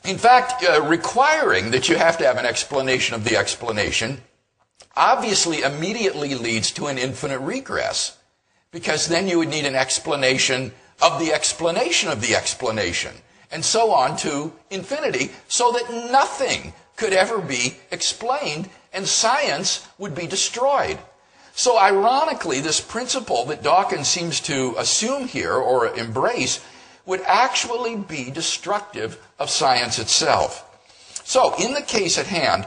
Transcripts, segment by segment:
In fact, requiring that you have to have an explanation of the explanation obviously immediately leads to an infinite regress, because then you would need an explanation of the explanation of the explanation, and so on to infinity, so that nothing could ever be explained and science would be destroyed. So ironically, this principle that Dawkins seems to assume here or embrace would actually be destructive of science itself. So, in the case at hand,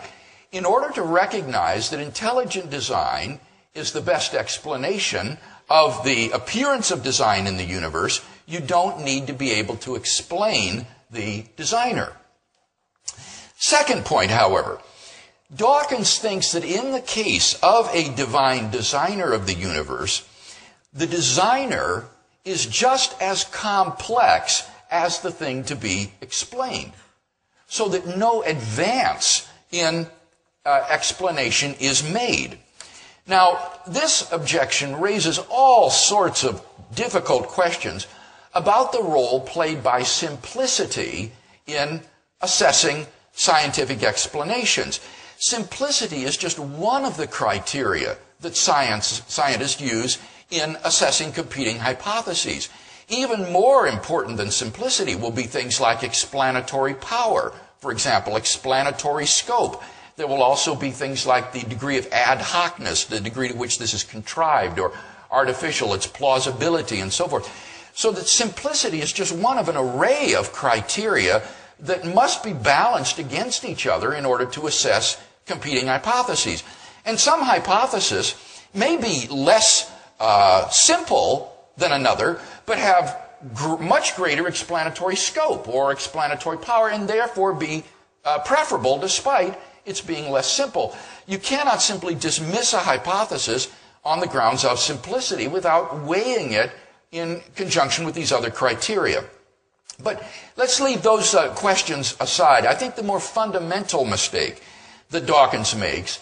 in order to recognize that intelligent design is the best explanation of the appearance of design in the universe, you don't need to be able to explain the designer. Second point, however, Dawkins thinks that in the case of a divine designer of the universe, the designer is just as complex as the thing to be explained, so that no advance in explanation is made. Now, this objection raises all sorts of difficult questions about the role played by simplicity in assessing scientific explanations. Simplicity is just one of the criteria that scientists use in assessing competing hypotheses. Even more important than simplicity will be things like explanatory power, for example, explanatory scope. There will also be things like the degree of ad hocness, the degree to which this is contrived or artificial, its plausibility, and so forth. So that simplicity is just one of an array of criteria that must be balanced against each other in order to assess competing hypotheses. And some hypothesis may be less simple than another, but have much greater explanatory scope or explanatory power, and therefore be preferable despite its being less simple. You cannot simply dismiss a hypothesis on the grounds of simplicity without weighing it in conjunction with these other criteria. But let's leave those questions aside. I think the more fundamental mistake that Dawkins makes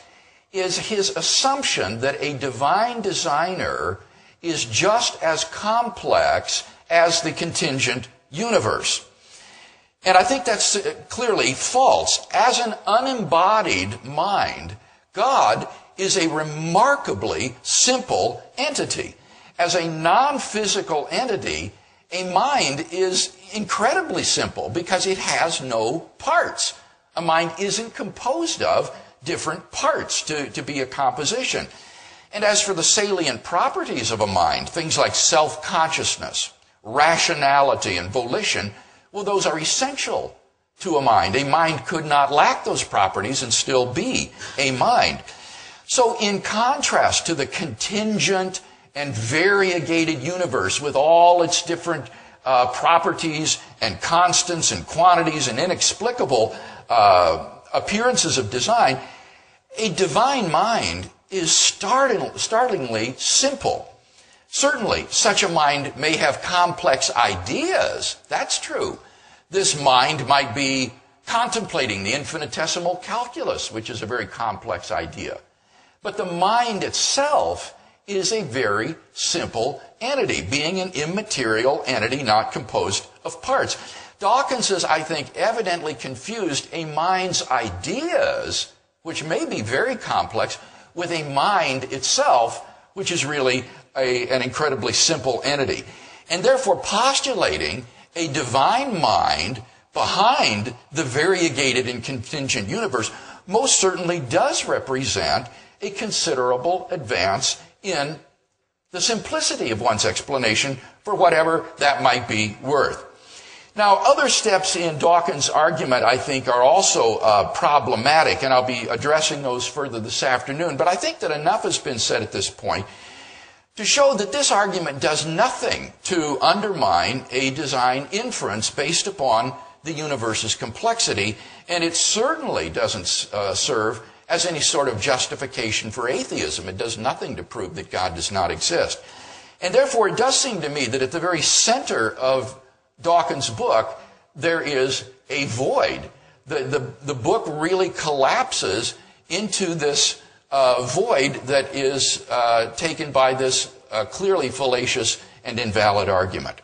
is his assumption that a divine designer is just as complex as the contingent universe. And I think that's clearly false. As an unembodied mind, God is a remarkably simple entity. As a non-physical entity, a mind is incredibly simple because it has no parts. A mind isn't composed of different parts to be a composition. And as for the salient properties of a mind, things like self-consciousness, rationality, and volition, well, those are essential to a mind. A mind could not lack those properties and still be a mind. So in contrast to the contingent and variegated universe with all its different properties and constants and quantities and inexplicable appearances of design, a divine mind is startlingly simple. Certainly, such a mind may have complex ideas. That's true. This mind might be contemplating the infinitesimal calculus, which is a very complex idea. But the mind itself is a very simple entity, being an immaterial entity not composed of parts. Dawkins has, I think, evidently confused a mind's ideas, which may be very complex, with a mind itself, which is really an incredibly simple entity. And therefore postulating a divine mind behind the variegated and contingent universe most certainly does represent a considerable advance in the simplicity of one's explanation for whatever that might be worth. Now, other steps in Dawkins' argument, I think, are also problematic, and I'll be addressing those further this afternoon. But I think that enough has been said at this point to show that this argument does nothing to undermine a design inference based upon the universe's complexity, and it certainly doesn't serve as any sort of justification for atheism. It does nothing to prove that God does not exist. And therefore, it does seem to me that at the very center of Dawkins' book, there is a void. The book really collapses into this void that is taken by this clearly fallacious and invalid argument.